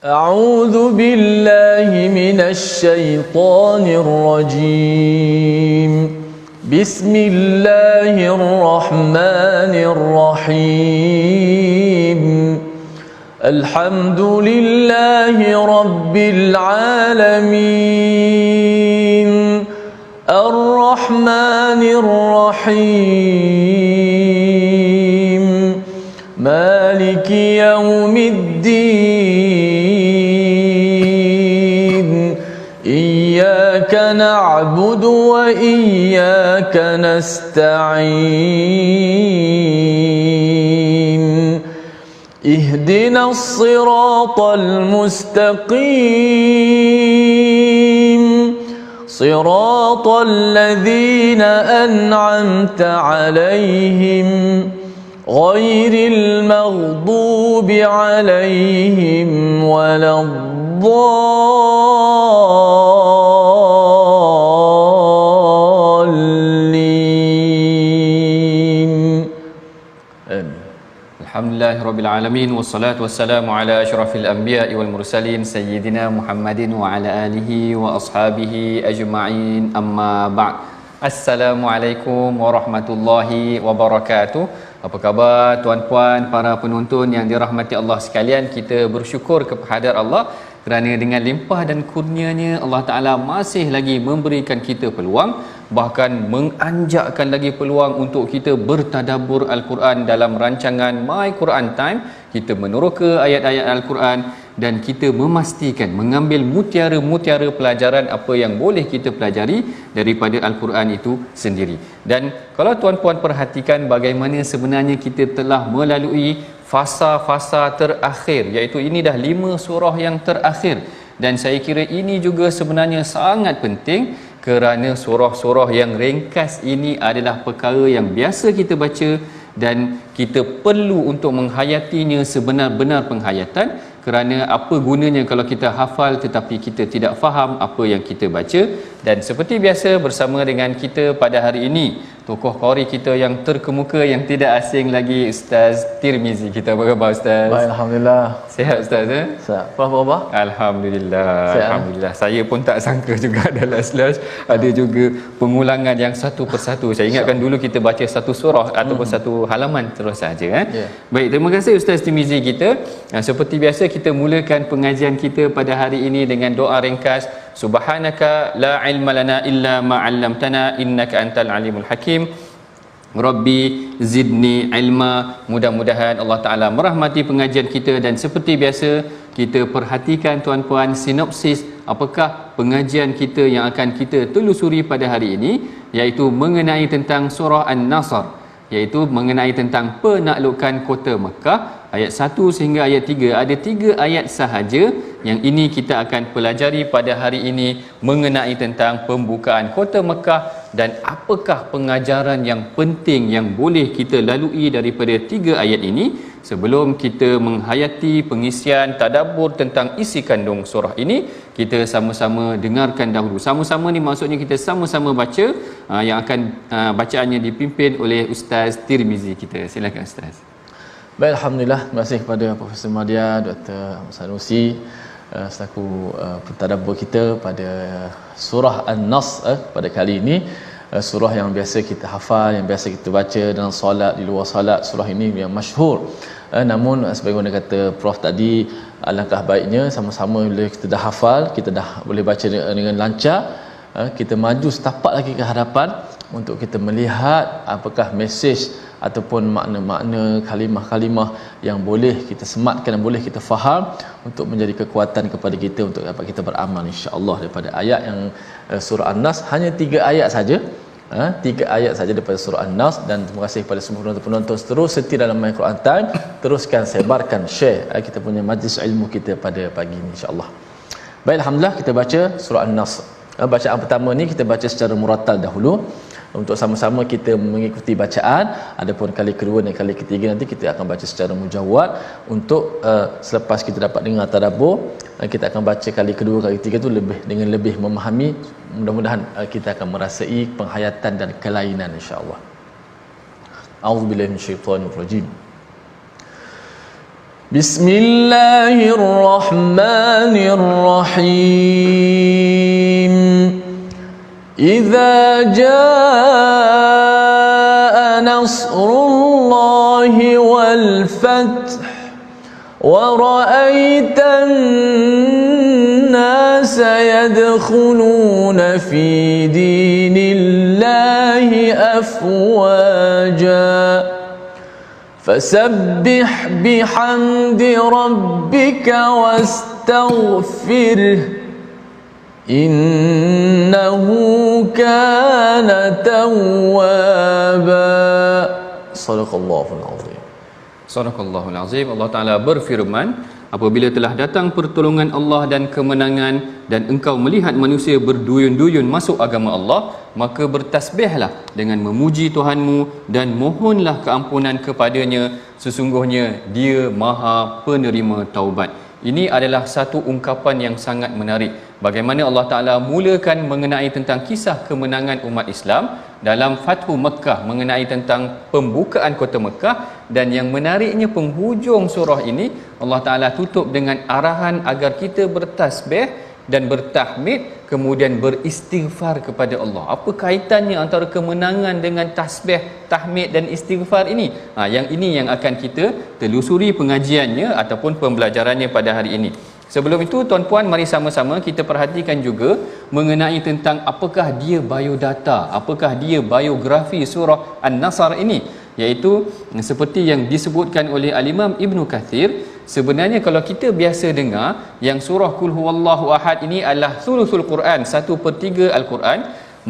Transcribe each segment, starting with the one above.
أعوذ بالله من الشيطان الرجيم. بسم الله الرحمن الرحيم. الحمد لله رب العالمين. الرحمن الرحيم. مالك يوم الدين. إياك نعبد وإياك نستعين. اهدنا الصراط المستقيم. صراط الذين أنعمت عليهم غير المغضوب عليهم ولا الضالين. Alhamdulillahirabbil alamin wassalatu wassalamu ala asyrafil anbiya'i wal mursalin sayyidina Muhammadin wa ala alihi wa ashabihi ajma'in, amma ba'd. Assalamualaikum warahmatullahi wabarakatuh. Apa khabar tuan-puan, para penonton yang dirahmati Allah sekalian? Kita bersyukur kepada Allah kerana dengan limpah dan kurnianya Allah Ta'ala masih lagi memberikan kita peluang, bahkan menganjakkan lagi peluang untuk kita bertadabbur Al-Quran dalam rancangan My Quran Time. Kita meneroka ayat-ayat Al-Quran dan kita memastikan mengambil mutiara-mutiara pelajaran apa yang boleh kita pelajari daripada Al-Quran itu sendiri. Dan kalau tuan-puan perhatikan bagaimana sebenarnya kita telah melalui fasa-fasa terakhir, iaitu ini dah 5 surah yang terakhir, dan saya kira ini juga sebenarnya sangat penting kerana surah-surah yang ringkas ini adalah perkara yang biasa kita baca dan kita perlu untuk menghayatinya sebenar-benar penghayatan. Kerana apa gunanya kalau kita hafal tetapi kita tidak faham apa yang kita baca. Dan seperti biasa bersama dengan kita pada hari ini tokoh qari kita yang terkemuka, yang tidak asing lagi, Ustaz Tirmizi. Kita apa khabar Ustaz? Baik, alhamdulillah. Sihat Ustaz? Sihat. Apa khabar? Alhamdulillah. Sihat. Alhamdulillah. Saya pun tak sangka juga dalam slash ada juga pengulangan yang satu persatu. Saya ingatkan dulu kita baca satu surah ataupun satu halaman terus saja. Yeah. Baik, terima kasih Ustaz Tirmizi kita. Seperti biasa kita mulakan pengajian kita pada hari ini dengan doa ringkas. Subhanaka la ilma lana illa ma 'allamtana innaka antal alimul hakim. Rabbi zidni ilma. Mudah-mudahan Allah Ta'ala merahmati pengajian kita, dan seperti biasa kita perhatikan tuan-puan sinopsis apakah pengajian kita yang akan kita telusuri pada hari ini, iaitu mengenai tentang surah An-Nasr, iaitu mengenai tentang penaklukan kota Mekah ayat 1 sehingga ayat 3. Ada 3 ayat sahaja yang ini kita akan pelajari pada hari ini mengenai tentang pembukaan kota Mekah dan apakah pengajaran yang penting yang boleh kita lalui daripada 3 ayat ini. Sebelum kita menghayati pengisian tadabbur tentang isi kandung surah ini, kita sama-sama dengarkan dahulu. Sama-sama ni maksudnya kita sama-sama baca, yang akan bacaannya dipimpin oleh Ustaz Tirmizi kita. Silakan Ustaz. Baik, alhamdulillah. Terima kasih kepada Profesor Madia, Dr. Sanusi selaku pentadabbur kita pada surah An-Nasr pada kali ini. Surah yang biasa kita hafal, yang biasa kita baca dalam solat, di luar solat. Surah ini yang masyhur. Namun sebagaimana kata Prof tadi, alangkah baiknya sama-sama bila kita dah hafal, kita dah boleh baca dengan lancar, kita maju setapak lagi ke hadapan untuk kita melihat apakah mesej ataupun makna-makna kalimah-kalimah yang boleh kita sematkan dan boleh kita faham untuk menjadi kekuatan kepada kita untuk dapat kita beramal insya-Allah. Daripada ayat yang surah An-Nas, hanya 3 ayat saja, 3 ayat saja daripada surah An-Nas. Dan terima kasih kepada semua penonton terus setia dalam My Quran Time. Teruskan sebarkan, share kita punya majlis ilmu kita pada pagi ini insya-Allah. Baik, alhamdulillah, kita baca surah An-Nas. Bacaan pertama ni kita baca secara murattal dahulu untuk sama-sama kita mengikuti bacaan. Adapun kali kedua dan kali ketiga nanti kita akan baca secara mujawwad. Untuk selepas kita dapat dengar tadabbur, kita akan baca kali kedua, kali ketiga tu dengan lebih memahami. Mudah-mudahan kita akan merasai penghayatan dan kelainan insya-Allah. A'udzubillahi minasyaitonir rajim. Bismillahirrahmanirrahim. Idza jaa nasrullahi wal fath wa ra'aitan nasa yadkhuluna fi dinillahi afwaja fasabbih bihamdi rabbika wastaghfirh innahu kana tawwaba. Sadaqallahul azim. Sadaqallahul azim. Allah Taala berfirman, apabila telah datang pertolongan Allah dan kemenangan dan engkau melihat manusia berduyun-duyun masuk agama Allah, maka bertasbihlah dengan memuji Tuhanmu dan mohonlah keampunan kepadanya, sesungguhnya Dia Maha Penerima taubat. Ini adalah satu ungkapan yang sangat menarik. Bagaimana Allah Ta'ala mulakan mengenai tentang kisah kemenangan umat Islam dalam Fathu Mekah, mengenai tentang pembukaan kota Mekah, dan yang menariknya penghujung surah ini Allah Ta'ala tutup dengan arahan agar kita bertasbih dan bertahmid, kemudian beristighfar kepada Allah. Apa kaitannya antara kemenangan dengan tasbih, tahmid dan istighfar ini? Yang ini yang akan kita telusuri pengajiannya ataupun pembelajarannya pada hari ini. Sebelum itu, tuan-puan, mari sama-sama kita perhatikan juga mengenai tentang apakah dia biodata, apakah dia biografi surah An-Nasr ini, iaitu seperti yang disebutkan oleh Al-Imam Ibn Kathir. Sebenarnya kalau kita biasa dengar yang surah Qul Huwallahu Ahad ini adalah thuluthul Quran, 1/3 Al-Quran,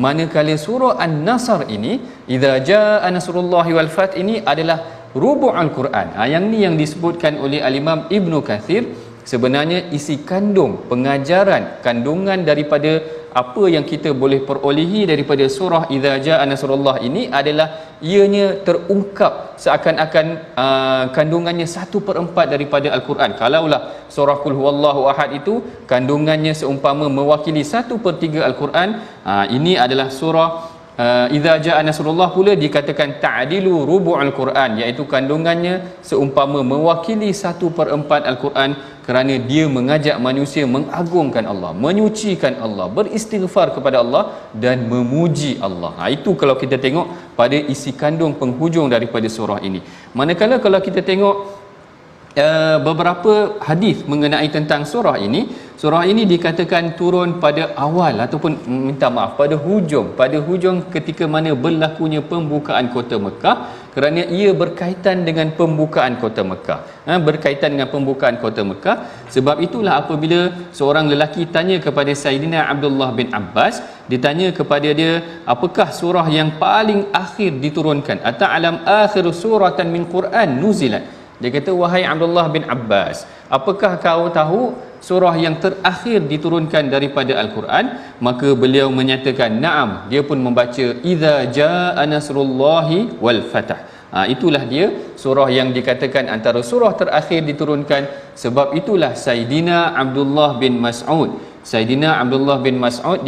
manakala surah An-Nasr ini, idza jaa nasrullahi wal fath, ini adalah rubu'ul Quran. Yang ni yang disebutkan oleh Al-Imam Ibn Kathir. Sebenarnya isi kandung pengajaran, kandungan daripada apa yang kita boleh perolehi daripada surah Idza Jaa Nasrullah ini adalah ianya terungkap seakan-akan kandungannya 1/4 daripada Al-Quran. Kalaulah surah Qul Huwallahu Ahad itu kandungannya seumpama mewakili 1/3 Al-Quran, ini adalah surah Idza Jaa Nasrullah pula dikatakan ta'dilu rubu'ul Quran, iaitu kandungannya seumpama mewakili 1/4 Al-Quran, kerana dia mengajak manusia mengagungkan Allah, menyucikan Allah, beristighfar kepada Allah dan memuji Allah. Itu kalau kita tengok pada isi kandung penghujung daripada surah ini. Manakala kalau kita tengok beberapa hadis mengenai tentang surah ini dikatakan turun pada awal ataupun pada hujung ketika mana berlakunya pembukaan kota Mekah, kerana ia berkaitan dengan pembukaan kota Mekah. Sebab itulah apabila seorang lelaki tanya kepada Sayyidina Abdullah bin Abbas, ditanya kepada dia, apakah surah yang paling akhir diturunkan? Ata'lam akhir suratan min Quran nuzilat. Dia kata, wahai Abdullah bin Abbas, apakah kau tahu surah yang terakhir diturunkan daripada Al-Quran? Maka beliau menyatakan, na'am. Dia pun membaca Idza jaa nasrullahi wal fath. Itulah dia surah yang dikatakan antara surah terakhir diturunkan. Sebab itulah Sayyidina Abdullah bin Mas'ud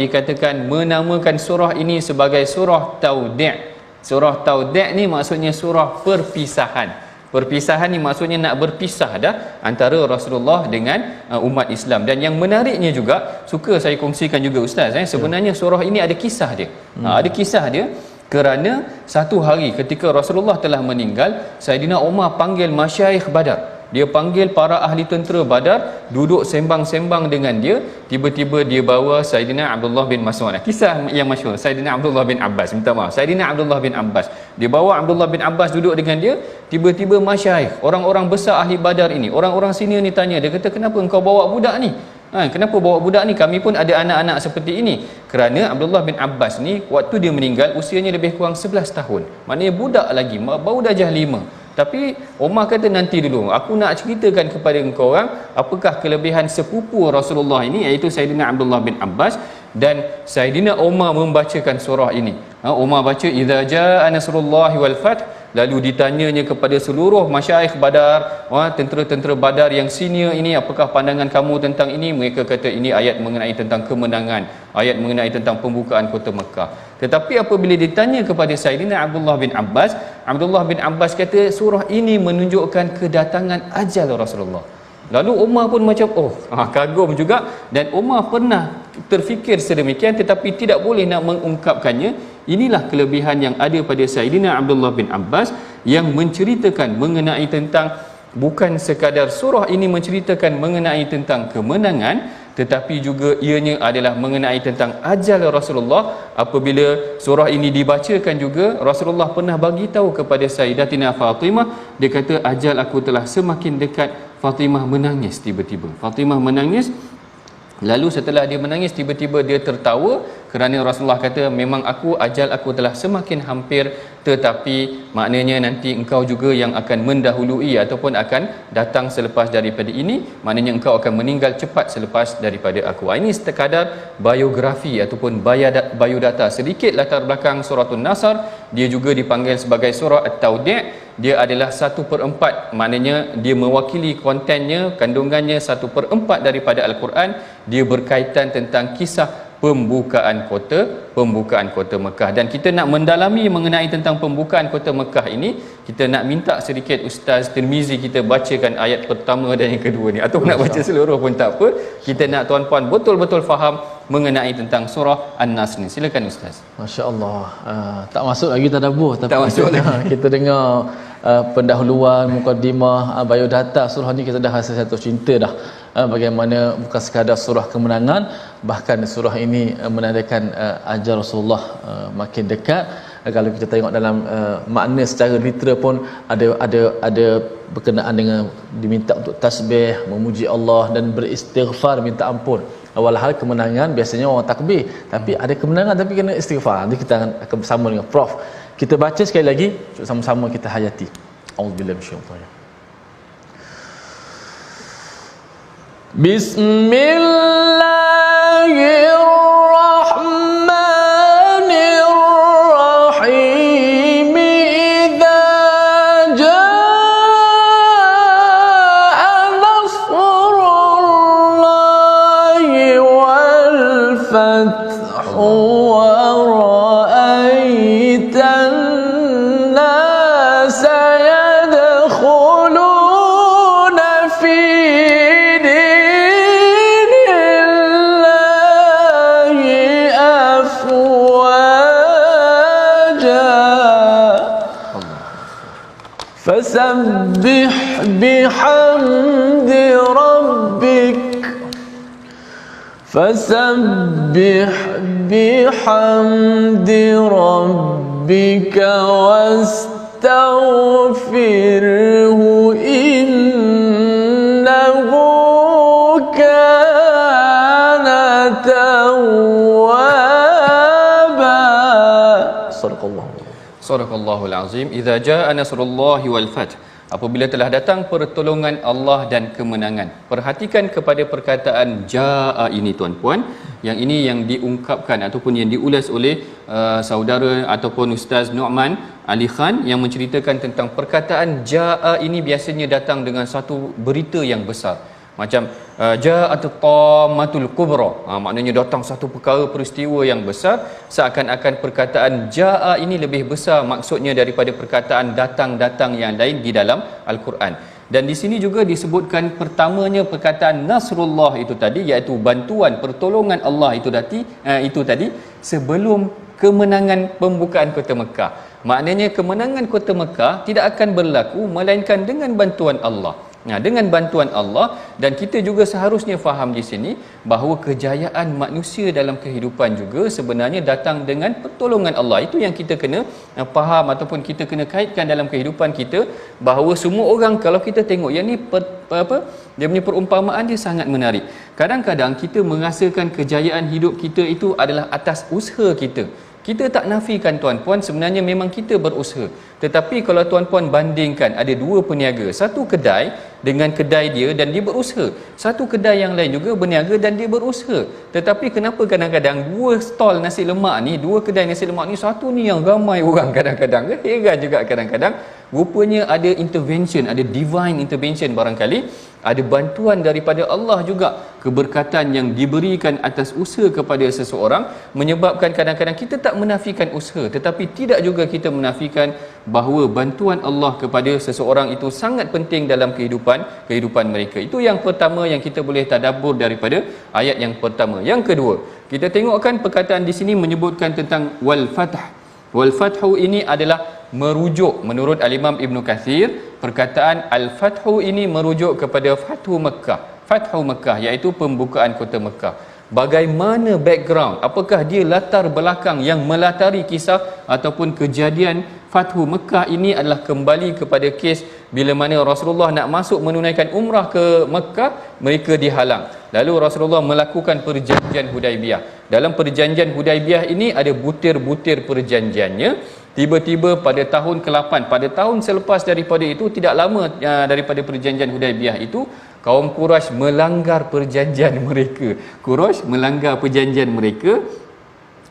dikatakan menamakan surah ini sebagai surah Tawdi'. Surah Tawdi' ni maksudnya surah perpisahan. Perpisahan ni maksudnya nak berpisah dah antara Rasulullah dengan umat Islam. Dan yang menariknya juga, suka saya kongsikan juga Ustaz, sebenarnya surah ini ada kisah dia. Ada kisah dia kerana satu hari ketika Rasulullah telah meninggal, Saidina Umar panggil masyayikh Badar. Dia panggil para ahli tentera Badar, duduk sembang-sembang dengan dia. Tiba-tiba dia bawa Saidina Abdullah bin Mas'ud. Kisah yang masyhur, Saidina Abdullah bin Abbas, Saidina Abdullah bin Abbas. Dia bawa Abdullah bin Abbas duduk dengan dia. Tiba-tiba masyayikh, orang-orang besar ahli Badar ini, orang-orang senior ni tanya, dia kata, kenapa engkau bawa budak ni? Kenapa bawa budak ni? Kami pun ada anak-anak seperti ini. Kerana Abdullah bin Abbas ni waktu dia meninggal usianya lebih kurang 11 tahun. Maknanya budak lagi, baru darjah 5. Tapi Umar kata, nanti dulu, aku nak ceritakan kepada engkau orang apakah kelebihan sepupu Rasulullah ini, iaitu Saidina Abdullah bin Abbas. Dan Saidina Umar membacakan surah ini. Umar baca Idza jaa nasrullahi wal fath. Lalu ditanyanya kepada seluruh masyayikh Badar, tentera-tentera Badar yang senior ini, apakah pandangan kamu tentang ini? Mereka kata ini ayat mengenai tentang kemenangan, ayat mengenai tentang pembukaan kota Mekah. Tetapi apabila ditanya kepada Sayyidina Abdullah bin Abbas, Abdullah bin Abbas kata surah ini menunjukkan kedatangan ajal Rasulullah. Lalu Umar pun macam kagum juga, dan Umar pernah terfikir sedemikian tetapi tidak boleh nak mengungkapkannya. Inilah kelebihan yang ada pada Sayyidina Abdullah bin Abbas yang menceritakan mengenai tentang, bukan sekadar surah ini menceritakan mengenai tentang kemenangan, tetapi juga ianya adalah mengenai tentang ajal Rasulullah. Apabila surah ini dibacakan juga, Rasulullah pernah bagi tahu kepada Sayyidatina Fatimah, dia kata ajal aku telah semakin dekat. Fatimah menangis tiba-tiba. Fatimah menangis, lalu setelah dia menangis tiba-tiba dia tertawa kerana Rasulullah kata memang ajal aku telah semakin hampir, tetapi maknanya nanti engkau juga yang akan mendahului ataupun akan datang selepas daripada ini, maknanya engkau akan meninggal cepat selepas daripada aku. Ini sekadar biografi ataupun biodata, sedikit latar belakang surah An-Nasr. Dia juga dipanggil sebagai surah At-Tawdi'. Dia adalah 1/4, maknanya dia mewakili kontennya, kandungannya 1/4 daripada Al-Quran. Dia berkaitan tentang kisah pembukaan kota Mekah. Dan kita nak mendalami mengenai tentang pembukaan kota Mekah ini, kita nak minta sedikit Ustaz Tirmizi kita bacakan ayat pertama dan yang kedua ni, atau nak baca seluruh pun tak apa. Kita nak tuan-puan betul-betul faham mengenai tentang surah An-Nas ni. Silakan Ustaz. Masya-Allah. Tak masuk lagi tadabbur, tapi tak masuk lagi. Kita dengar pendahuluan, mukadimah, biodata surah ni, kita dah rasa satu cinta dah. Bagaimana bukan sekadar surah kemenangan, bahkan surah ini menandakan ajal Rasulullah makin dekat. Kalau kita tengok dalam makna secara literal pun ada berkenaan dengan diminta untuk tasbih, memuji Allah dan beristighfar, minta ampun. Walhal kemenangan biasanya orang takbir, tapi ada kemenangan tapi kena istighfar. Nanti kita akan bersama dengan Prof. Kita baca sekali lagi, sama-sama kita hayati. Auzubillahi minasyaitanir. Bismillahirrahmanirrahim. Idza jaa nasrullahi wal fathu wa ra'aitan nasa yadkhuluna fi فسبح بحمد ربك واستغفره إنه كان توابا. صدق الله. Sadaqallahul azim. Idza jaa nasrullahi wal fath. Apabila telah datang pertolongan Allah dan kemenangan. Perhatikan kepada perkataan jaa ini tuan-puan. Yang ini yang diungkapkan ataupun yang diulas oleh saudara ataupun Ustaz Nu'man Ali Khan yang menceritakan tentang perkataan jaa ini biasanya datang dengan satu berita yang besar. Macam ja'atut tammatul kubra, maknanya datang satu perkara peristiwa yang besar. Seakan-akan perkataan ja'a ini lebih besar maksudnya daripada perkataan datang-datang yang lain di dalam Al-Quran. Dan di sini juga disebutkan pertamanya perkataan nasrullah itu tadi, iaitu bantuan pertolongan Allah itu tadi sebelum kemenangan pembukaan kota Mekah. Maknanya kemenangan kota Mekah tidak akan berlaku melainkan dengan bantuan Allah. Dengan bantuan Allah, dan kita juga seharusnya faham di sini bahawa kejayaan manusia dalam kehidupan juga sebenarnya datang dengan pertolongan Allah. Itu yang kita kena faham ataupun kita kena kaitkan dalam kehidupan kita, bahawa semua orang, kalau kita tengok yang ni dia punya perumpamaan dia sangat menarik. Kadang-kadang kita merasakan kejayaan hidup kita itu adalah atas usaha kita. Kita tak nafikan tuan-puan, sebenarnya memang kita berusaha. Tetapi kalau tuan-puan bandingkan, ada dua peniaga, satu kedai dengan kedai dia dan dia berusaha, satu kedai yang lain juga berniaga dan dia berusaha. Tetapi kenapa kadang-kadang dua stall nasi lemak ni, dua kedai nasi lemak ni, satu ni yang ramai orang kadang-kadang, heran juga kadang-kadang rupanya ada intervention, ada divine intervention barangkali, ada bantuan daripada Allah juga, keberkatan yang diberikan atas usaha kepada seseorang, menyebabkan kadang-kadang kita tak menafikan usaha, tetapi tidak juga kita menafikan bahawa bantuan Allah kepada seseorang itu sangat penting dalam kehidupan mereka. Itu yang pertama yang kita boleh tadabbur daripada ayat yang pertama. Yang kedua, kita tengokkan perkataan di sini menyebutkan tentang wal fath. Wal fathu ini adalah merujuk, menurut Al-Imam Ibn Kathir, perkataan al-fathu ini merujuk kepada Fathu Mekah. Fathu Mekah iaitu pembukaan kota Mekah. Bagaimana background, apakah dia latar belakang yang melatari kisah ataupun kejadian Fathu Mekah ini adalah kembali kepada kes bila mana Rasulullah nak masuk menunaikan umrah ke Mekah, mereka dihalang. Lalu Rasulullah melakukan perjanjian Hudaibiyah. Dalam perjanjian Hudaibiyah ini ada butir-butir perjanjiannya. Tiba-tiba pada tahun ke-8, pada tahun selepas daripada itu, tidak lama daripada perjanjian Hudaibiyah itu, kaum Quraisy melanggar perjanjian mereka. Quraisy melanggar perjanjian mereka,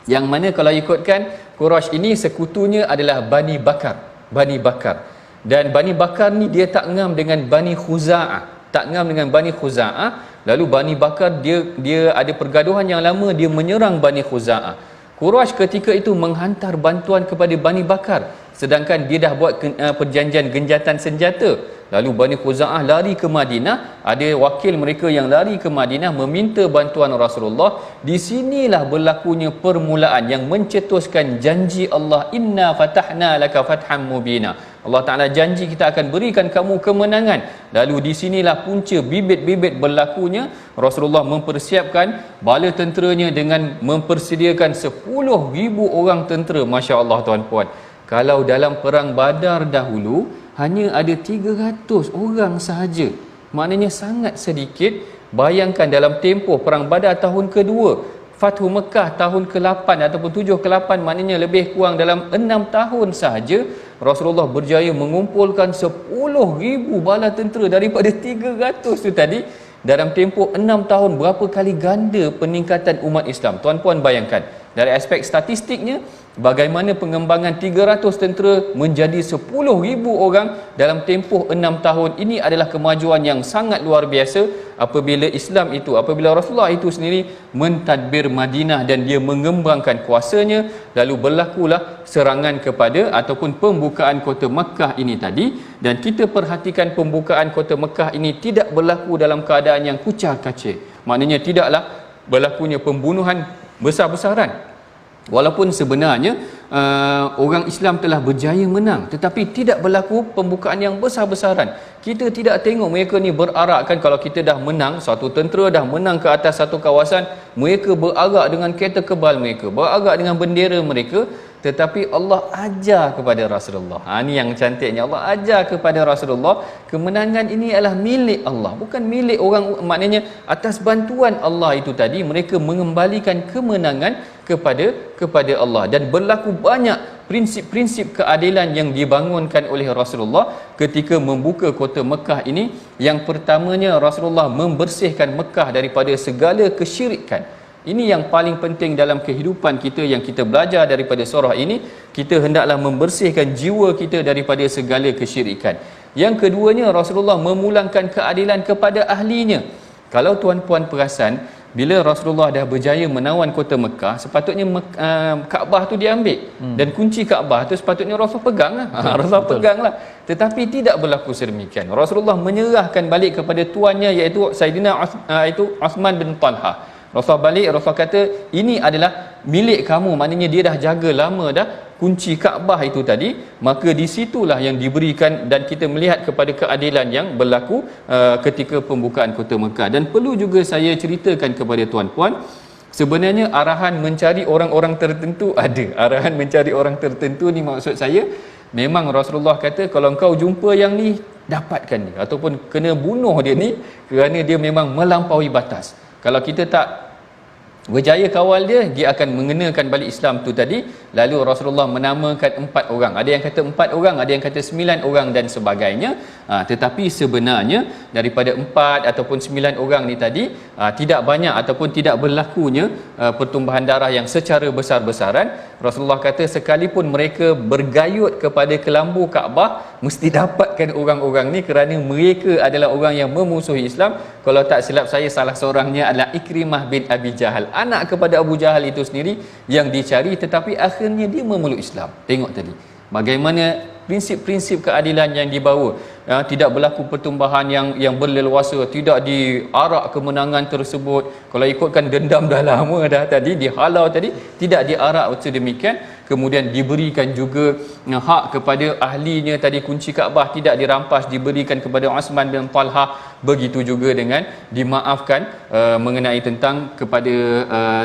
yang mana kalau ikutkan Quraisy ini sekutunya adalah Bani Bakar. Bani Bakar. Dan Bani Bakar ni dia tak ngam dengan Bani Khuza'ah. Tak ngam dengan Bani Khuza'ah. Lalu Bani Bakar dia ada pergaduhan yang lama, dia menyerang Bani Khuza'ah. Quraisy ketika itu menghantar bantuan kepada Bani Bakar, sedangkan dia dah buat perjanjian genjatan senjata. Lalu Bani Khuza'ah lari ke Madinah, ada wakil mereka yang lari ke Madinah meminta bantuan Rasulullah. Di sinilah berlakunya permulaan yang mencetuskan janji Allah, inna fatahna laka fatham mubina. Allah Ta'ala janji kita akan berikan kamu kemenangan. Lalu di sinilah punca bibit-bibit berlakunya. Rasulullah mempersiapkan bala tenteranya dengan mempersediakan 10,000 orang tentera. Masya Allah tuan-puan, kalau dalam perang Badar dahulu hanya ada 300 orang sahaja, maknanya sangat sedikit. Bayangkan dalam tempoh perang Badar tahun kedua, Fathu Mekah tahun ke-8 ataupun 7 ke-8, maknanya lebih kurang dalam 6 tahun sahaja Rasulullah berjaya mengumpulkan 10,000 bala tentera daripada 300 tu tadi. Dalam tempoh 6 tahun, berapa kali ganda peningkatan umat Islam. Tuan-puan bayangkan, dari aspek statistiknya, bagaimana pengembangan 300 tentera menjadi 10,000 orang dalam tempoh 6 tahun. Ini adalah kemajuan yang sangat luar biasa apabila Islam itu, apabila Rasulullah itu sendiri mentadbir Madinah dan dia mengembangkan kuasanya. Lalu berlakulah serangan kepada ataupun pembukaan kota Mekah ini tadi. Dan kita perhatikan pembukaan kota Mekah ini tidak berlaku dalam keadaan yang kucar kacir. Maknanya tidaklah berlakunya pembunuhan besar-besaran. Walaupun sebenarnya orang Islam telah berjaya menang, tetapi tidak berlaku pembukaan yang besar-besaran. Kita tidak tengok mereka ni berarakkan. Kalau kita dah menang, suatu tentera dah menang ke atas satu kawasan, mereka berarak dengan kereta kebal mereka, berarak dengan bendera mereka. Tetapi Allah ajar kepada Rasulullah, ini yang cantiknya, Allah ajar kepada Rasulullah, kemenangan ini adalah milik Allah, bukan milik orang. Maknanya atas bantuan Allah itu tadi, mereka mengembalikan kemenangan kepada Allah. Dan berlaku banyak prinsip-prinsip keadilan yang dibangunkan oleh Rasulullah ketika membuka kota Mekah ini. Yang pertamanya, Rasulullah membersihkan Mekah daripada segala kesyirikan. Ini yang paling penting dalam kehidupan kita yang kita belajar daripada surah ini. Kita hendaklah membersihkan jiwa kita daripada segala kesyirikan. Yang keduanya, Rasulullah memulangkan keadilan kepada ahlinya. Kalau tuan-puan perasan, bila Rasulullah dah berjaya menawan kota Mekah, sepatutnya Kaabah tu diambil, dan kunci Kaabah tu sepatutnya Rasul pegang lah. Rasul pegang lah. Tetapi tidak berlaku sedemikian. Rasulullah menyerahkan balik kepada tuannya, iaitu Saidina Uthman bin Talha. Rasul balik, Rasul kata ini adalah milik kamu. Maknanya dia dah jaga lama dah kunci Kaabah itu tadi. Maka di situlah yang diberikan, dan kita melihat kepada keadilan yang berlaku ketika pembukaan kota Mekah. Dan perlu juga saya ceritakan kepada tuan-puan, sebenarnya arahan mencari orang-orang tertentu ada. Arahan mencari orang tertentu ni maksud saya, memang Rasulullah kata kalau engkau jumpa yang ni, dapatkan dia ataupun kena bunuh dia ni, kerana dia memang melampaui batas. Kalau kita tak berjaya kawal dia, dia akan mengenakan balik Islam tu tadi. Lalu Rasulullah menamakan 4 orang. Ada yang kata 4 orang, ada yang kata 9 orang dan sebagainya. Tetapi sebenarnya daripada 4 ataupun 9 orang ni tadi, tidak banyak ataupun tidak berlakunya pertumbuhan darah yang secara besar-besaran. Rasulullah kata sekalipun mereka bergayut kepada kelambu Kaabah, mesti dapatkan orang-orang ni kerana mereka adalah orang yang memusuhi Islam. Kalau tak silap saya, salah seorangnya adalah Ikrimah bin Abi Jahal, anak kepada Abu Jahal itu sendiri yang dicari, tetapi akhirnya dia memeluk Islam. Tengok tadi bagaimana prinsip-prinsip keadilan yang dibawa. Tidak berlaku pertumbuhan yang berleluasa, tidak diarak kemenangan tersebut. Kalau ikutkan dendam dah lama dah tadi, dihalau tadi, tidak diarak sedemikian. Kemudian diberikan juga hak kepada ahlinya tadi, kunci Kaabah tidak dirampas, diberikan kepada Uthman bin Talha. Begitu juga dengan dimaafkan mengenai tentang kepada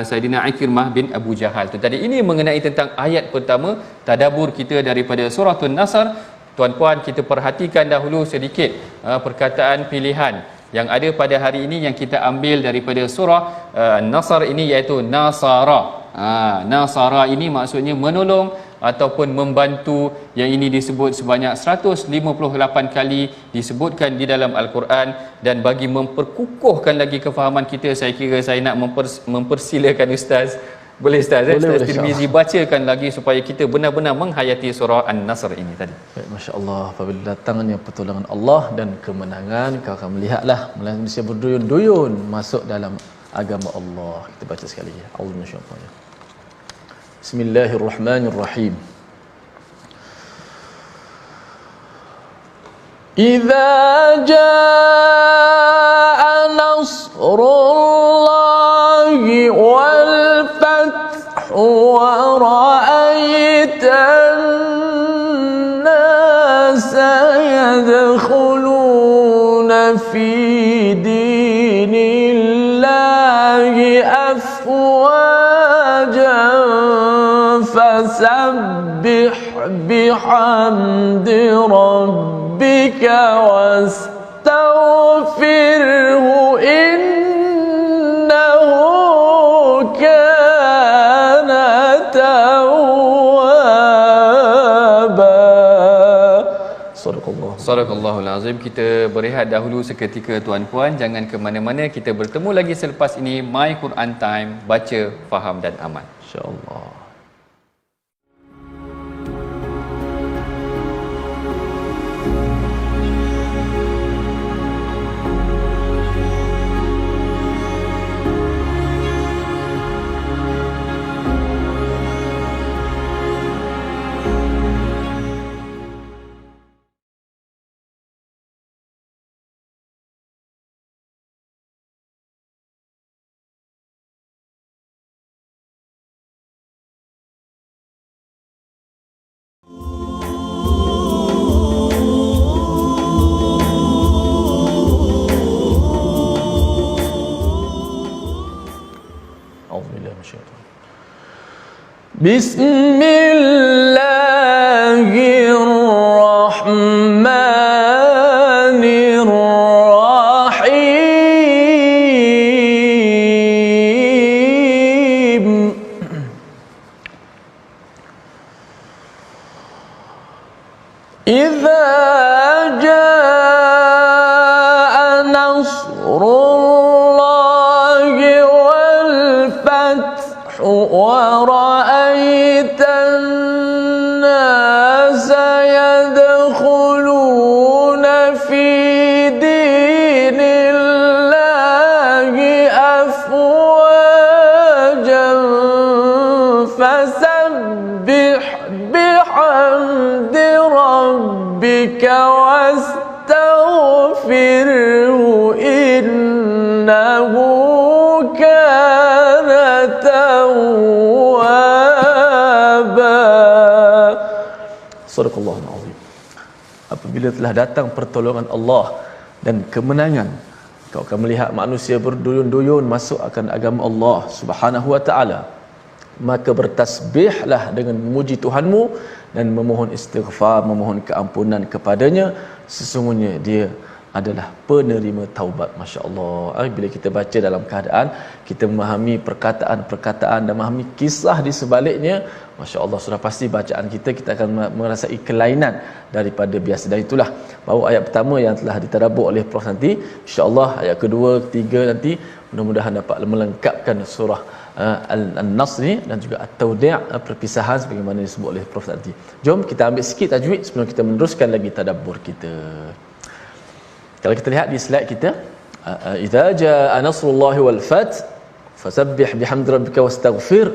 Saidina Ikrimah bin Abu Jahal tu tadi. Ini mengenai tentang ayat pertama tadabbur kita daripada surah An-Nasr. Tuan-puan, kita perhatikan dahulu sedikit perkataan pilihan yang ada pada hari ini yang kita ambil daripada surah An-Nasr ini, iaitu Nasara. Nasara ini maksudnya menolong ataupun membantu. Yang ini disebut sebanyak 158 kali disebutkan di dalam Al-Quran. Dan bagi memperkukuhkan lagi kefahaman kita, saya kira saya nak mempersilakan Ustaz. Boleh Ustaz? Ustaz Tirmizi bacakan lagi supaya kita benar-benar menghayati surah An-Nasr ini tadi. Baik, Masya-Allah, apabila datangnya pertolongan Allah dan kemenangan, kau akan melihatlah manusia berduyun-duyun masuk dalam agama Allah. Kita baca sekali ya. A'udzu minasyaitanir rajim. Bismillahirrahmanirrahim. Idza jaa nasrullahi wal fathu wa ra'aitan nasa yadkhuluna fi dinillahi afwajan fasabbih bihamdi rabbika wastaghfirhu innahu kana tawwaba. Sadaqallahul Azim. Kita berehat dahulu seketika tuan-puan, jangan ke mana-mana. Kita bertemu lagi selepas ini. My Quran Time, baca, faham dan amal, insya-Allah. Bismillahirrahmanirrahim. Idza jaa nasrullahi wal fathu wa ra'aitan nasa yadkhuluna fi dinillahi afwajan fasabbih bihamdi rabbika wastaghfirhu innahu kana tawwaba. Sadaqallahul Azim. Apabila telah datang pertolongan Allah dan kemenangan, kau akan melihat manusia berduyun-duyun masuk akan agama Allah Subhanahu wa taala. Maka bertasbihlah dengan memuji Tuhanmu dan memohon istighfar, memohon keampunan kepadanya. Sesungguhnya dia adalah penerima taubat. Masya-Allah. Bila kita baca dalam keadaan kita memahami perkataan-perkataan dan memahami kisah di sebaliknya, masya-Allah, sudah pasti bacaan kita akan merasai kelainan daripada biasa. Dan itulah baru ayat pertama yang telah ditadabbur oleh Prof nanti. Insya-Allah ayat kedua, ketiga nanti mudah-mudahan dapat melengkapkan surah An-Nas ni dan juga At-Tawdi', perpisahan sebagaimana disebut oleh Prof nanti. Jom kita ambil sikit tajwid sebelum kita meneruskan lagi tadabbur kita. Kalau kita lihat di slide kita, idza jaa nasrullahi wal fath fasabbih bihamdi rabbika wastaghfir.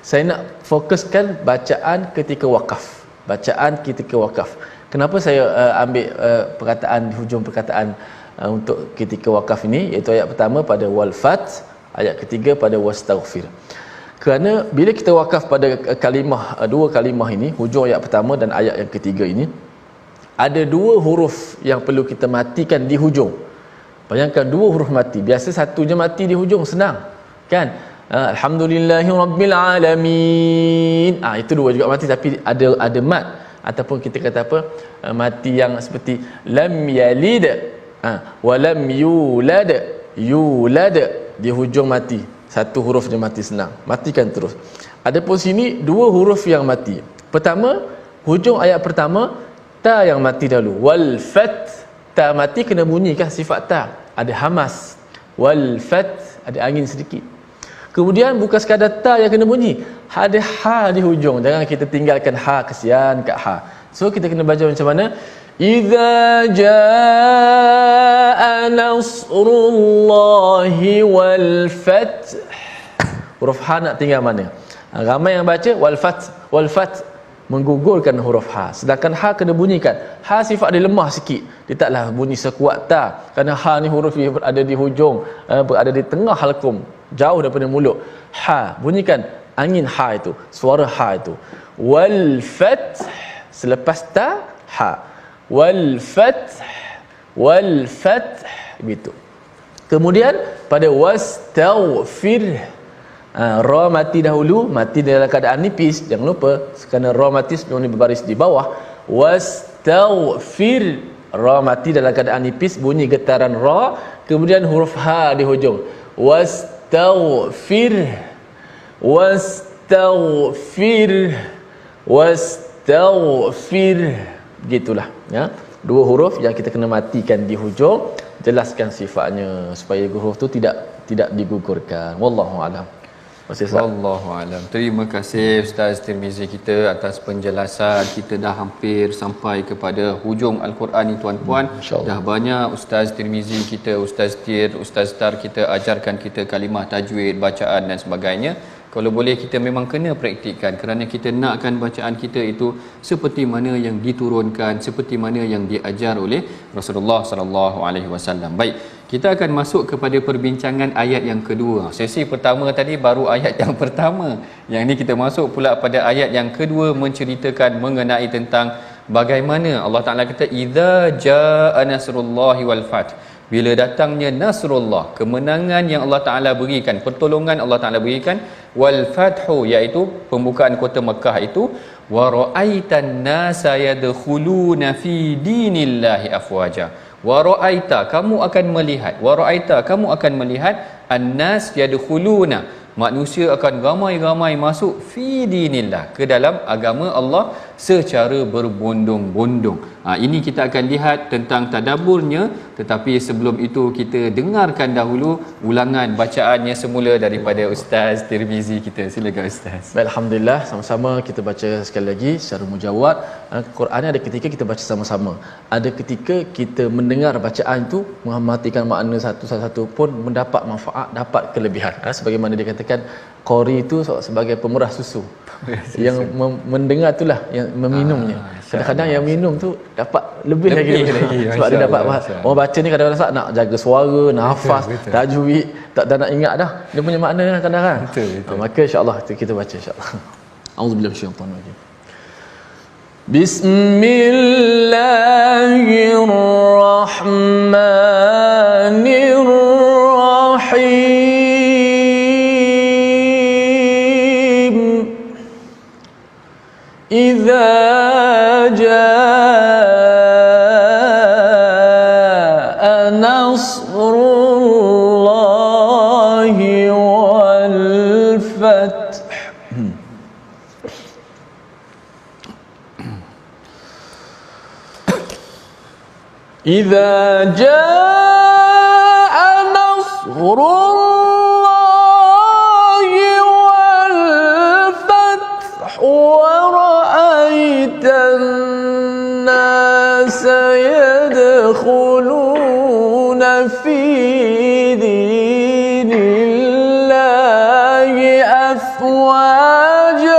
Saya nak fokuskan bacaan ketika wakaf. Bacaan ketika wakaf. Kenapa saya ambil perkataan di hujung perkataan untuk ketika wakaf ini, iaitu ayat pertama pada wal fath, ayat ketiga pada wastaghfir. Kerana bila kita wakaf pada kalimah, dua kalimah ini, hujung ayat pertama dan ayat yang ketiga ini, ada dua huruf yang perlu kita matikan di hujung. Bayangkan dua huruf mati. Biasa satu je mati di hujung, senang kan? Alhamdulillahirabbil alamin. Itu dua juga mati, tapi ada mat ataupun kita kata apa, mati yang seperti lam yalid wa lam yulad. Yulad di hujung mati. Satu huruf je mati, senang. Matikan terus. Adapun sini dua huruf yang mati. Pertama, hujung ayat pertama ta yang mati dahulu. Wal fat, ta mati kena bunyi kan, sifat ta ada hamas. Wal fat ada angin sedikit. Kemudian bukan sekadar ta yang kena bunyi, ada ha di hujung. Jangan kita tinggalkan ha, kesian kat ha. So kita kena baca macam mana? Idza jaa nasrullahi wal fath. Huruf ha nak tinggal mana? Ramai yang baca wal fath menggugurkan huruf ha, sedangkan ha kena bunyikan. Ha sifat dia lemah sikit, dia taklah bunyi sekuat ta, kerana ha ni huruf dia berada di hujung, berada di tengah halqum, jauh daripada mulut. Ha bunyikan angin ha itu, suara ha itu. Wal fath, selepas ta ha. Wal fath gitu. Kemudian pada wastaghfir, ra mati dahulu, mati dalam keadaan nipis, jangan lupa, kerana ra mati sebelum ni berbaris di bawah. Wastaghfir, ra mati dalam keadaan nipis, bunyi getaran ra, kemudian huruf ha di hujung. Wastaghfir, gitulah ya. Dua huruf yang kita kena matikan di hujung. Jelaskan sifatnya supaya huruf tu tidak digugurkan. Wallahu a'lam. Wallahu alam. Terima kasih Ustaz Tirmizi kita atas penjelasan. Kita dah hampir sampai kepada hujung Al-Quran ni tuan-puan. Dah banyak Ustaz Tirmizi kita, Ustaz Tir, Ustaz Tar kita ajarkan kita kalimah tajwid, bacaan dan sebagainya. Kalau boleh kita memang kena praktikkan, kerana kita nakkan bacaan kita itu seperti mana yang diturunkan, seperti mana yang diajar oleh Rasulullah sallallahu alaihi wasallam. Baik, kita akan masuk kepada perbincangan ayat yang kedua. Sesi pertama tadi baru ayat yang pertama. Yang ini kita masuk pula pada ayat yang kedua, menceritakan mengenai tentang bagaimana Allah Taala kata idza jaa nasrullahi wal fath. Bila datangnya nasrullah, kemenangan yang Allah Taala berikan, pertolongan Allah Taala berikan, wal fathu, iaitu pembukaan kota Mekah itu, wa ra'aitan nasa yadkhuluna fi dinillahi afwaja. Wa ra'aita, kamu akan melihat, wa ra'aita, kamu akan melihat, annas yadkhuluna, manusia akan ramai-ramai masuk fi dinillah, ke dalam agama Allah secara berbondong-bondong. Ini kita akan lihat tentang tadabburnya, tetapi sebelum itu kita dengarkan dahulu ulangan bacaannya semula daripada Ustaz Tirmizi kita. Silakan Ustaz. Baik, alhamdulillah, sama-sama kita baca sekali lagi secara mujawad. Quran ni ada ketika kita baca sama-sama, ada ketika kita mendengar bacaan itu mengamatikan makna satu-satu pun mendapat manfaat, dapat kelebihan. Sebagaimana dikatakan qari itu sebagai pemurah susu. Yang mendengar itulah yang meminumnya. Kadang-kadang yang minum tu dapat lebih lagi. Sebab dia dapat orang baca ni kadang-kadang nak jaga suara, nafas, tajwid, tak nak ingat dah dia punya makna kadang-kadang. Maka insya-Allah kita baca insya-Allah. Auzubillahi minasyaitanir rajim. Bismillahirrahmanirrahim. Idza jaa idza jaa nasrullahi wal fath wa ra'aitan nasa yadkhuluna fi dinillahi afwajan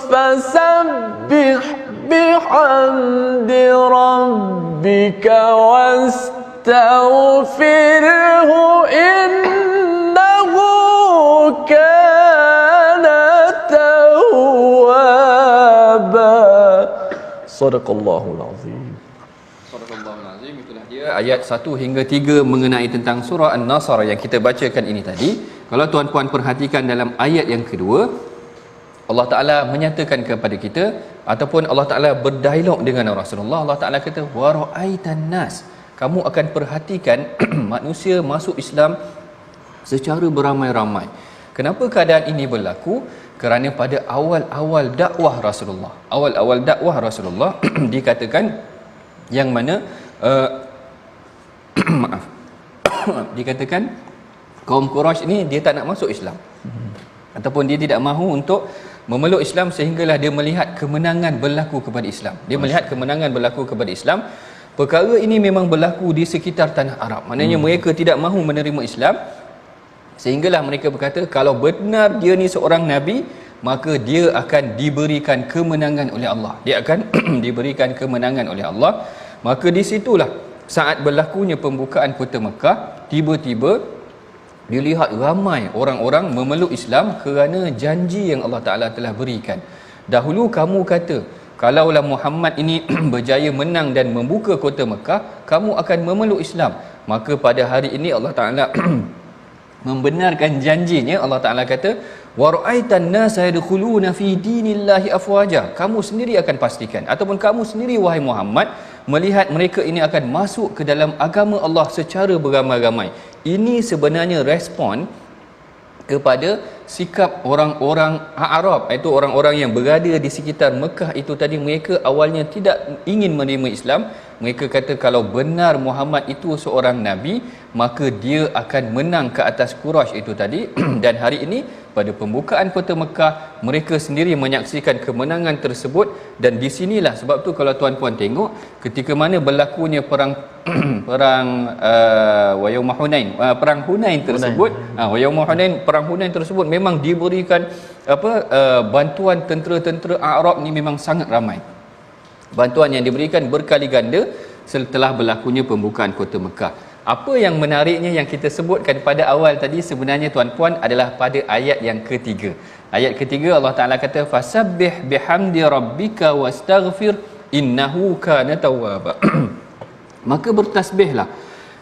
fasabbih bihamdi rabbika wastaghfirhu innahu kana tawwaba. Sadaqallahul azim. Sadaqallahul azim. Itulah dia ayat 1 hingga 3 mengenai tentang surah An-Nasr yang kita bacakan ini tadi. Kalau tuan-puan perhatikan dalam ayat yang kedua, Allah Ta'ala menyatakan kepada kita ataupun Allah Ta'ala berdialog dengan Rasulullah. Allah Ta'ala kata wa ra'aitan nas, kamu akan perhatikan manusia masuk Islam secara beramai-ramai. Kenapa keadaan ini berlaku? Kerana pada awal-awal dakwah Rasulullah, awal-awal dakwah Rasulullah dikatakan yang mana maaf dikatakan kaum Quraisy ini dia tak nak masuk Islam, ataupun dia tidak mahu untuk memeluk Islam, sehinggalah dia melihat kemenangan berlaku kepada Islam. Dia melihat kemenangan berlaku kepada Islam. Perkara ini memang berlaku di sekitar tanah Arab. Maknanya mereka tidak mahu menerima Islam, sehinggalah mereka berkata kalau benar dia ni seorang nabi, maka dia akan diberikan kemenangan oleh Allah. Dia akan diberikan kemenangan oleh Allah. Maka di situlah saat berlakunya pembukaan kota Mekah, tiba-tiba dilihat ramai orang-orang memeluk Islam kerana janji yang Allah Ta'ala telah berikan. Dahulu kamu kata kalaulah Muhammad ini berjaya menang dan membuka kota Mekah, kamu akan memeluk Islam. Maka pada hari ini Allah Ta'ala membenarkan janjinya. Allah Ta'ala kata wa ra'aitan nasa yadkhuluna fi dinillahi afwaja. Kamu sendiri akan pastikan, ataupun kamu sendiri wahai Muhammad melihat mereka ini akan masuk ke dalam agama Allah secara beramai-ramai. Ini sebenarnya respon kepada sikap orang-orang Arab, iaitu orang-orang yang berada di sekitar Mekah itu tadi. Mereka awalnya tidak ingin menerima Islam. Mereka kata kalau benar Muhammad itu seorang nabi, maka dia akan menang ke atas Quraisy itu tadi. Dan hari ini pada pembukaan kota Mekah, mereka sendiri menyaksikan kemenangan tersebut. Dan di sinilah sebab tu kalau tuan-puan tengok ketika mana berlakunya perang Yaum Hunain, perang Hunain tersebut, Yaum Hunain, perang Hunain tersebut memang diberikan bantuan tentera-tentera Arab ni memang sangat ramai. Bantuan yang diberikan berkali ganda setelah berlakunya pembukaan kota Mekah. Apa yang menariknya yang kita sebutkan pada awal tadi sebenarnya tuan-puan adalah pada ayat yang ketiga. Ayat ketiga Allah Ta'ala kata fasabbih bihamdi rabbika wastaghfir innahu kana tawwaba. Maka bertasbihlah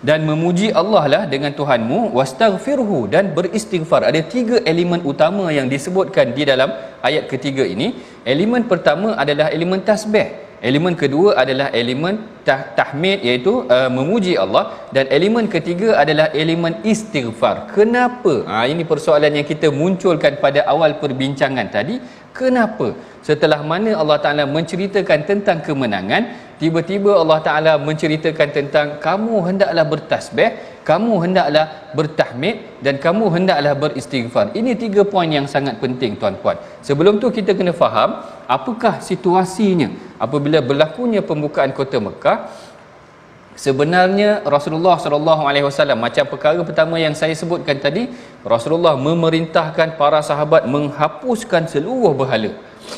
dan memuji Allah lah dengan Tuhanmu, wastaghfirhu, dan beristighfar. Ada 3 elemen utama yang disebutkan di dalam ayat ketiga ini. Elemen pertama adalah elemen tasbih. Elemen kedua adalah elemen tahmid, iaitu memuji Allah, dan elemen ketiga adalah elemen istighfar. Kenapa? Ini persoalan yang kita munculkan pada awal perbincangan tadi. Kenapa setelah mana Allah Ta'ala menceritakan tentang kemenangan, tiba-tiba Allah Ta'ala menceritakan tentang kamu hendaklah bertasbih, kamu hendaklah bertahmid, dan kamu hendaklah beristighfar. Ini 3 poin yang sangat penting tuan-puan. Sebelum tu kita kena faham apakah situasinya apabila berlakunya pembukaan kota Mekah. Sebenarnya Rasulullah SAW, macam perkara pertama yang saya sebutkan tadi, Rasulullah memerintahkan para sahabat menghapuskan seluruh berhala.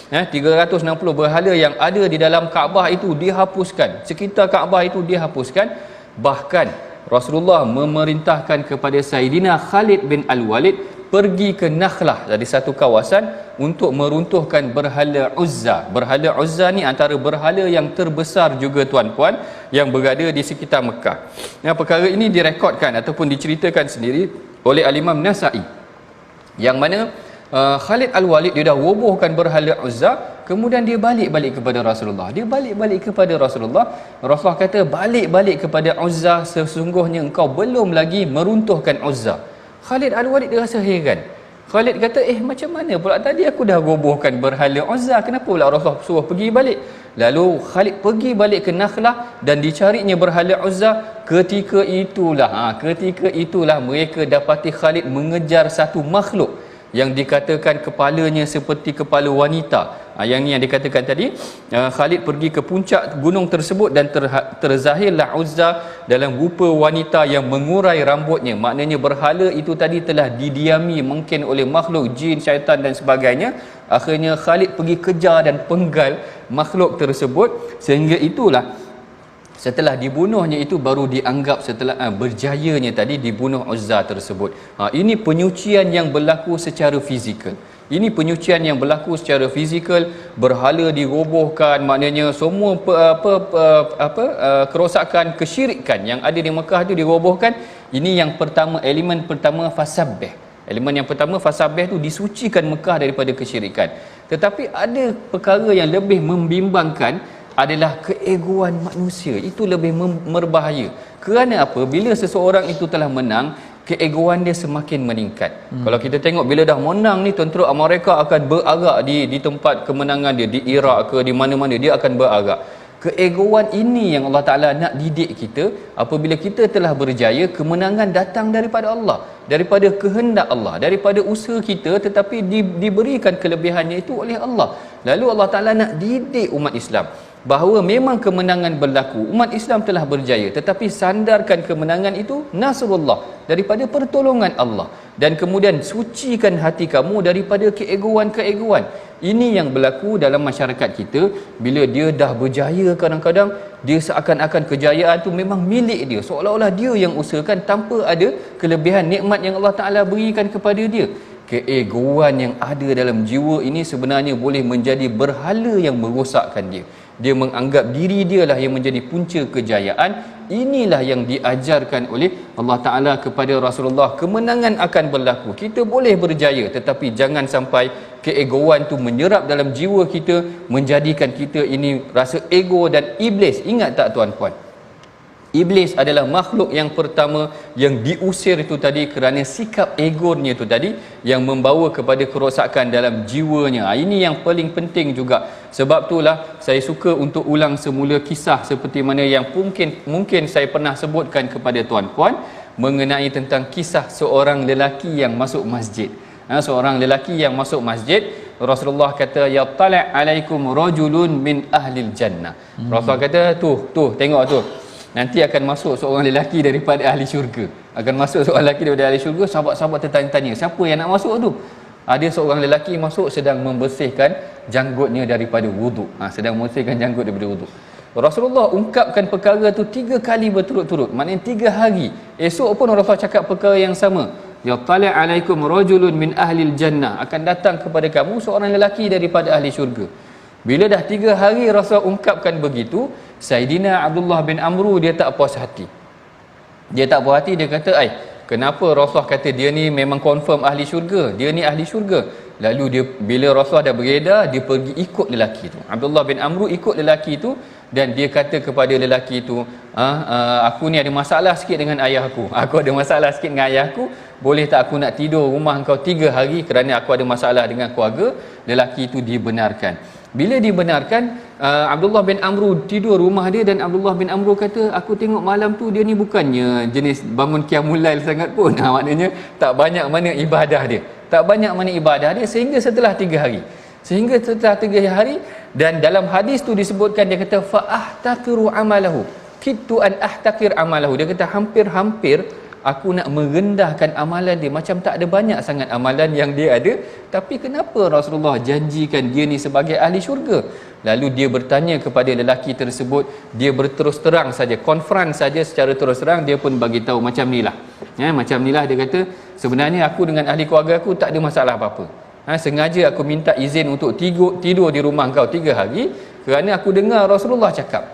360 berhala yang ada di dalam Kaabah itu dihapuskan, sekitar Kaabah itu dihapuskan. Bahkan Rasulullah memerintahkan kepada Sayyidina Khalid bin Al-Walid pergi ke Nakhlah, dari satu kawasan, untuk meruntuhkan berhala Uzza. Berhala Uzza ni antara berhala yang terbesar juga tuan-puan yang berada di sekitar Mekah. Perkara ini direkodkan ataupun diceritakan sendiri oleh Al-Imam Nasa'i, yang mana Khalid Al-Walid dia dah robohkan berhala Uzza, kemudian dia balik-balik kepada Rasulullah. Dia balik-balik kepada Rasulullah. Rasulullah kata, balik-balik kepada Uzza, sesungguhnya engkau belum lagi meruntuhkan Uzza. Khalid Al-Walid dia rasa heran. Khalid kata, macam mana pula tadi aku dah robohkan berhala Uzza, kenapa pula Rasulullah suruh pergi balik? Lalu Khalid pergi balik ke Nakhlah dan dicarinya berhala Uzza. Ketika itulah mereka dapati Khalid mengejar satu makhluk yang dikatakan kepalanya seperti kepala wanita. Yang ni yang dikatakan tadi, Khalid pergi ke puncak gunung tersebut dan terzahirlah Uzza dalam rupa wanita yang mengurai rambutnya. Maknanya berhala itu tadi telah didiami mungkin oleh makhluk jin, syaitan dan sebagainya. Akhirnya Khalid pergi kejar dan penggal makhluk tersebut, sehingga itulah setelah dibunuhnya itu baru dianggap setelah berjayanya tadi dibunuh Uzza tersebut. Ini penyucian yang berlaku secara fizikal. Ini penyucian yang berlaku secara fizikal, berhala dirobohkan, maknanya semua kerosakan kesyirikan yang ada di Mekah itu dirobohkan. Ini yang pertama, elemen pertama fasabbih. Elemen yang pertama fasabbih itu disucikan Mekah daripada kesyirikan. Tetapi ada perkara yang lebih membimbangkan adalah keegoan manusia. Itu lebih berbahaya. Kerana apa? Bila seseorang itu telah menang, keegoan dia semakin meningkat. Kalau kita tengok bila dah menang ni, tentera Amerika akan berarak di tempat kemenangan dia, di Iraq ke di mana-mana dia akan berarak. Keegoan ini yang Allah Ta'ala nak didik kita. Apabila kita telah berjaya, kemenangan datang daripada Allah, daripada kehendak Allah, daripada usaha kita, tetapi diberikan kelebihannya itu oleh Allah. Lalu Allah Ta'ala nak didik umat Islam bahawa memang kemenangan berlaku, umat Islam telah berjaya, tetapi sandarkan kemenangan itu nasrullah, daripada pertolongan Allah, dan kemudian sucikan hati kamu daripada keegoan-keegoan. Ini yang berlaku dalam masyarakat kita. Bila dia dah berjaya, kadang-kadang dia seakan-akan kejayaan tu memang milik dia, seolah-olah dia yang usahakan tanpa ada kelebihan nikmat yang Allah Ta'ala berikan kepada dia. Keegoan yang ada dalam jiwa ini sebenarnya boleh menjadi berhala yang merosakkan dia. Dia menganggap diri dia lah yang menjadi punca kejayaan. Inilah yang diajarkan oleh Allah Ta'ala kepada Rasulullah. Kemenangan akan berlaku, kita boleh berjaya, tetapi jangan sampai keegoan tu menyerap dalam jiwa kita, menjadikan kita ini rasa ego dan iblis. Ingat tak tuan-puan, Iblis adalah makhluk yang pertama yang diusir itu tadi kerana sikap egonya itu tadi yang membawa kepada kerosakan dalam jiwanya. Ini yang paling penting juga. Sebab itulah saya suka untuk ulang semula kisah seperti mana yang mungkin saya pernah sebutkan kepada tuan-puan mengenai tentang kisah seorang lelaki yang masuk masjid. Seorang lelaki yang masuk masjid, Rasulullah kata, ya tala' alaikum rajulun min ahlil jannah. Rasulullah kata, tuh tengok tu, nanti akan masuk seorang lelaki daripada ahli syurga. Akan masuk seorang lelaki daripada ahli syurga. Sahabat-sahabat tertanya-tanya, siapa yang nak masuk tu? Ada seorang lelaki masuk sedang membersihkan janggutnya daripada wuduk. Sedang membersihkan janggut daripada wuduk. Rasulullah ungkapkan perkara tu 3 kali berturut-turut. Maknanya 3 hari. Esok pun Rasulullah cakap perkara yang sama. Ya tala' alaikum rajulun min ahlil jannah. Akan datang kepada kamu seorang lelaki daripada ahli syurga. Bila dah 3 hari Rasul ungkapkan begitu, Saidina Abdullah bin Amru dia tak puas hati. Dia tak puas hati, dia kata, kenapa Rasulullah kata dia ni memang confirm ahli syurga? Dia ni ahli syurga. Lalu dia, bila Rasulullah dah beredar, dia pergi ikut lelaki tu. Abdullah bin Amru ikut lelaki tu dan dia kata kepada lelaki tu, aku ni ada masalah sikit dengan ayah aku. Aku ada masalah sikit dengan ayah aku. Boleh tak aku nak tidur rumah engkau 3 hari kerana aku ada masalah dengan keluarga? Lelaki itu dibenarkan. Bila dibenarkan, Abdullah bin Amru tidur rumah dia dan Abdullah bin Amru kata, aku tengok malam tu dia ni bukannya jenis bangun qiyamul lail sangat pun. Maknanya tak banyak mana ibadah dia. Tak banyak mana ibadah dia sehingga setelah 3 hari. Sehingga setelah 3 hari, dan dalam hadis tu disebutkan, dia kata fa ahtaqiru amalahu. Kittu an ahtakir amalahu. Dia kata hampir-hampir aku nak merendahkan amalan dia, macam tak ada banyak sangat amalan yang dia ada. Tapi kenapa Rasulullah janjikan dia ni sebagai ahli syurga? Lalu dia bertanya kepada lelaki tersebut, dia berterus terang saja, konfront saja secara terus terang. Dia pun bagi tahu macam nilah. Macam nilah dia kata, sebenarnya aku dengan ahli keluarga aku tak ada masalah apa-apa. Sengaja aku minta izin untuk tidur di rumah kau 3 hari kerana aku dengar Rasulullah cakap.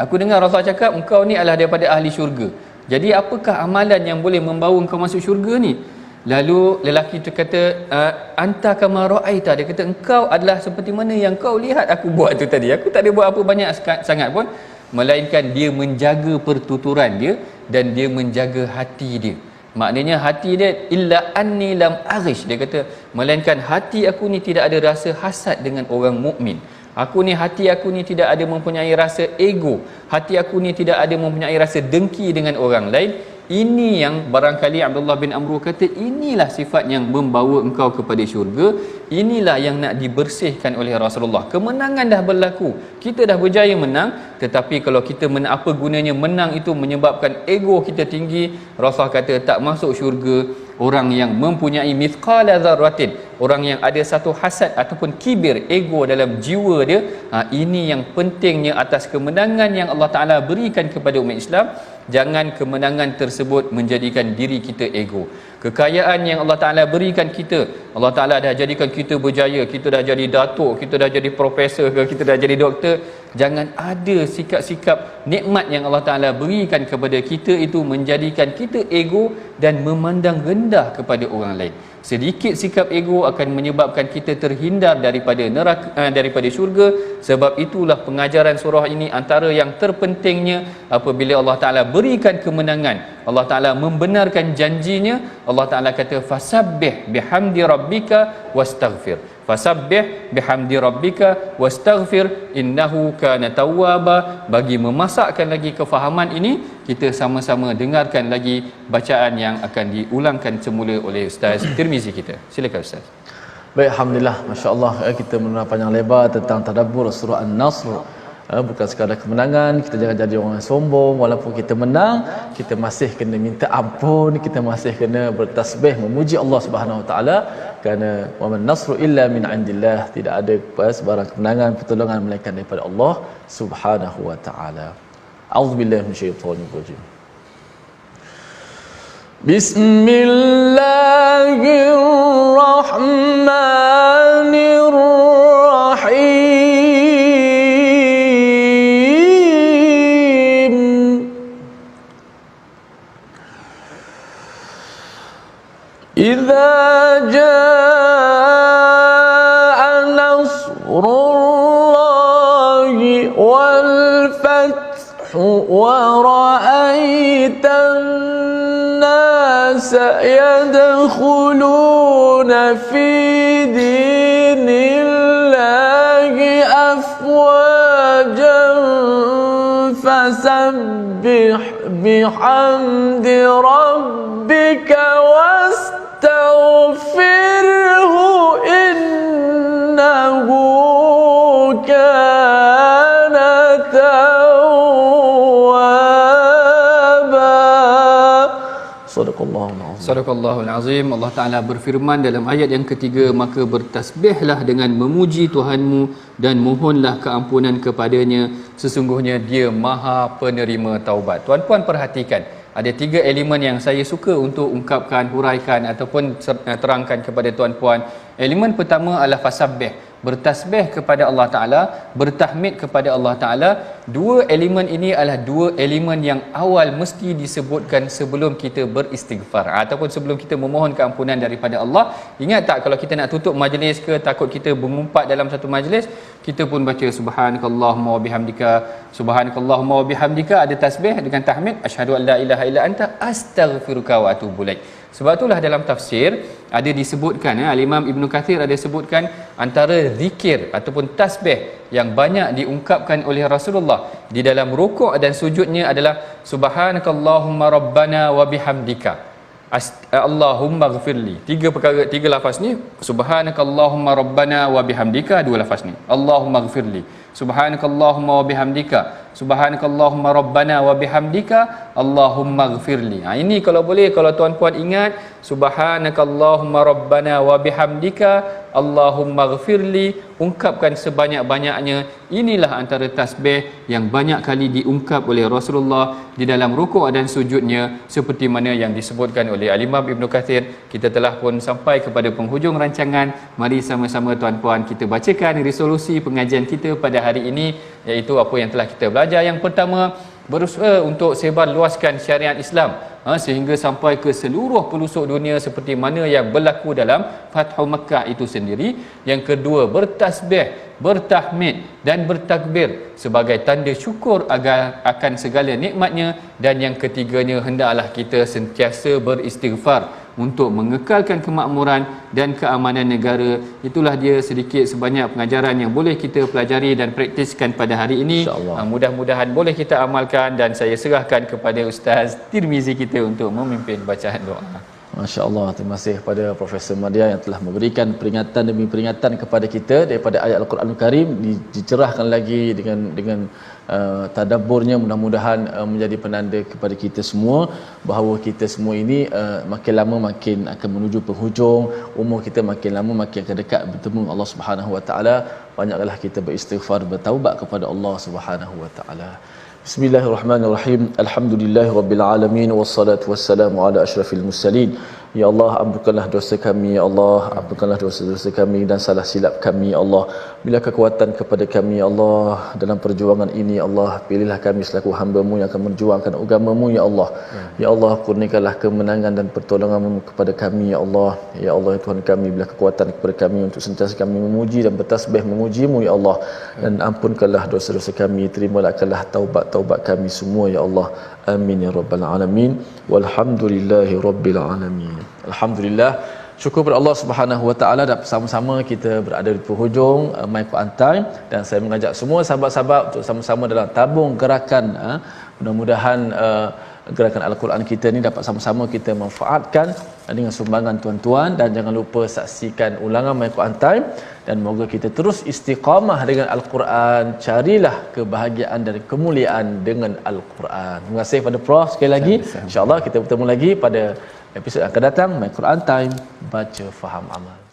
Aku dengar Rasulullah cakap engkau ni adalah daripada ahli syurga. Jadi apakah amalan yang boleh membawa engkau masuk syurga ni? Lalu lelaki tu kata, anta kama ra'aita. Dia kata, engkau adalah seperti mana yang kau lihat aku buat tu tadi. Aku tak ada buat apa banyak sangat pun, melainkan dia menjaga pertuturan dia dan dia menjaga hati dia. Maknanya hati dia, illa anni lam aghish. Dia kata, melainkan hati aku ni tidak ada rasa hasad dengan orang mukmin. hati aku ni tidak ada mempunyai rasa ego, hati aku ni tidak ada mempunyai rasa dengki dengan orang lain. Ini yang barangkali Abdullah bin Amr kata, inilah sifat yang membawa engkau kepada syurga. Inilah yang nak dibersihkan oleh Rasulullah. Kemenangan dah berlaku, kita dah berjaya menang, tetapi kalau kita apa gunanya menang itu menyebabkan ego kita tinggi. Rasulullah kata tak masuk syurga orang yang mempunyai mithqala dzarratin, orang yang ada satu hasad ataupun kibir, ego dalam jiwa dia. Ini yang pentingnya atas kemenangan yang Allah Ta'ala berikan kepada umat Islam. Jangan kemenangan tersebut menjadikan diri kita ego. Kekayaan yang Allah Ta'ala berikan kita, Allah Ta'ala dah jadikan kita berjaya, kita dah jadi datuk, kita dah jadi profesor ke, kita dah jadi doktor. Jangan ada sikap-sikap nikmat yang Allah Ta'ala berikan kepada kita itu menjadikan kita ego dan memandang rendah kepada orang lain. Sedikit sikap ego akan menyebabkan kita terhindar daripada neraka, daripada syurga. Sebab itulah pengajaran surah ini antara yang terpentingnya. Apabila Allah Ta'ala berikan kemenangan, Allah Ta'ala membenarkan janjinya, Allah Ta'ala kata fasabbih bihamdi rabbika wastaghfir. Fasabbih bihamdi rabbika wastaghfir innahu kana tawwaba. Bagi memasakkan lagi kefahaman ini, kita sama-sama dengarkan lagi bacaan yang akan diulangkan semula oleh Ustaz Tirmizi kita. Silakan Ustaz. Baik, alhamdulillah, masya-Allah, kita mendengar panjang lebar tentang tadabbur surah An-Nasr. Bukan sekadar kemenangan, kita jangan jadi orang sombong. Walaupun kita menang, kita masih kena minta ampun, kita masih kena bertasbih memuji Allah Subhanahu Wa Taala, kerana wa man nasru illa min indillah, tidak ada sebarang kemenangan, pertolongan melainkan daripada Allah Subhanahu Wa Taala. A'udzubillahi minasyaitonir rajim. Bismillahirrahmanirrahim. Idza jaa nasrullahi wal fathu wa ra'aitan الناس يدخلون في دين الله أفواجا فسبح بحمد ربك واستغفره إنه كان توابا. Sadaqallahul azim. Allah Ta'ala berfirman dalam ayat yang ketiga, maka bertasbihlah dengan memuji Tuhanmu dan mohonlah keampunan kepadanya, sesungguhnya dia maha penerima taubat. Tuan-puan perhatikan, ada 3 elemen yang saya suka untuk ungkapkan, huraikan ataupun terangkan kepada tuan-puan. Elemen pertama adalah fasabbih, bertasbih kepada Allah Ta'ala, bertahmid kepada Allah Ta'ala. 2 elemen ini adalah 2 elemen yang awal mesti disebutkan sebelum kita beristighfar ataupun sebelum kita memohon keampunan daripada Allah. Ingat tak, kalau kita nak tutup majlis ke, takut kita mengumpat dalam satu majlis, kita pun baca subhanakallahumma wa bihamdika, subhanakallahumma wa bihamdika, ada tasbih dengan tahmid, asyhadu an la ilaha illa anta astaghfiruka wa atubu ilaik. Sebab itulah dalam tafsir ada disebutkan, Al-Imam Ibn Kathir ada sebutkan antara zikir ataupun tasbih yang banyak diungkapkan oleh Rasulullah di dalam rukuk dan sujudnya adalah subhanakallahumma rabbana wa bihamdika Allahumma ghfirli. 3 perkara, 3 lafaz ni, subhanakallahumma rabbana wa bihamdika, 2 lafaz ni, Allahumma ghfirli, subhanakallahumma wa bihamdika, subhanakallahumma rabbana wa bihamdika Allahumma ghfirli. Ini kalau boleh, kalau tuan-puan ingat, subhanakallahumma rabbana wa bihamdika Allahumma ghfirli, ungkapkan sebanyak-banyaknya. Inilah antara tasbih yang banyak kali diungkap oleh Rasulullah di dalam rukuk dan sujudnya, seperti mana yang disebutkan oleh Al-Imam Ibn Kathir. Kita telah pun sampai kepada penghujung rancangan. Mari sama-sama tuan-puan kita bacakan resolusi pengajian kita pada hari ini, iaitu apa yang telah kita belajar. Yang pertama, berusaha untuk sebar luaskan syariat Islam sehingga sampai ke seluruh pelosok dunia seperti mana yang berlaku dalam Fathu Makkah itu sendiri. Yang kedua, bertasbih, bertahmid dan bertakbir sebagai tanda syukur akan segala nikmatnya. Dan yang ketiganya, hendaklah kita sentiasa beristighfar, untuk mengekalkan kemakmuran dan keamanan negara. Itulah dia sedikit sebanyak pengajaran yang boleh kita pelajari dan praktiskan pada hari ini. Mudah-mudahan boleh kita amalkan, dan saya serahkan kepada Ustaz Tirmizi kita untuk memimpin bacaan doa. Masya Allah, terima kasih kepada Profesor Madya yang telah memberikan peringatan demi peringatan kepada kita daripada ayat Al-Quranul Karim, dicerahkan lagi dengan tadabburnya. Mudah-mudahan menjadi penanda kepada kita semua bahawa kita semua ini makin lama makin akan menuju penghujung, umur kita makin lama makin akan dekat bertemu Allah Subhanahu Wa Taala. Banyaklah kita beristighfar, bertaubat kepada Allah Subhanahu Wa Taala. Bismillahirrahmanirrahim. Alhamdulillahirabbil alamin wassalatu wassalamu ala asyrafil mursalin. Ya Allah, ampunkanlah dosa kami, ya Allah, ampunkanlah dosa-dosa kami dan salah silap kami, ya Allah. Bila kekuatan kepada kami, ya Allah, dalam perjuangan ini, ya Allah, pilihlah kami selaku hamba-Mu yang akan memperjuangkan agama-Mu, ya Allah. Ya Allah, kurniakanlah kemenangan dan pertolongan-Mu kepada kami, ya Allah. Ya Allah, ya Tuhan kami, bila kekuatan kepada kami untuk sentiasa kami memuji dan bertasbih memuji-Mu, ya Allah. Dan ampunkanlah dosa-dosa kami, terimalah taubat kami semua, ya Allah. Amin ya rabbal alamin. Walhamdulillahi rabbil alamin. Alhamdulillah, syukur kepada Allah Subhanahu Wa Taala, dan bersama-sama kita berada di penghujung My Quran Time, dan saya mengajak semua sahabat-sahabat untuk sama-sama dalam tabung gerakan. Mudah-mudahan gerakan Al-Quran kita ni dapat sama-sama kita manfaatkan dengan sumbangan tuan-tuan, dan jangan lupa saksikan ulangan My Quran Time, dan moga kita terus istiqamah dengan Al-Quran, carilah kebahagiaan dan kemuliaan dengan Al-Quran. Terima kasih kepada Prof sekali lagi. InsyaAllah kita bertemu lagi pada episod yang akan datang. My Quran Time, baca, faham, amal.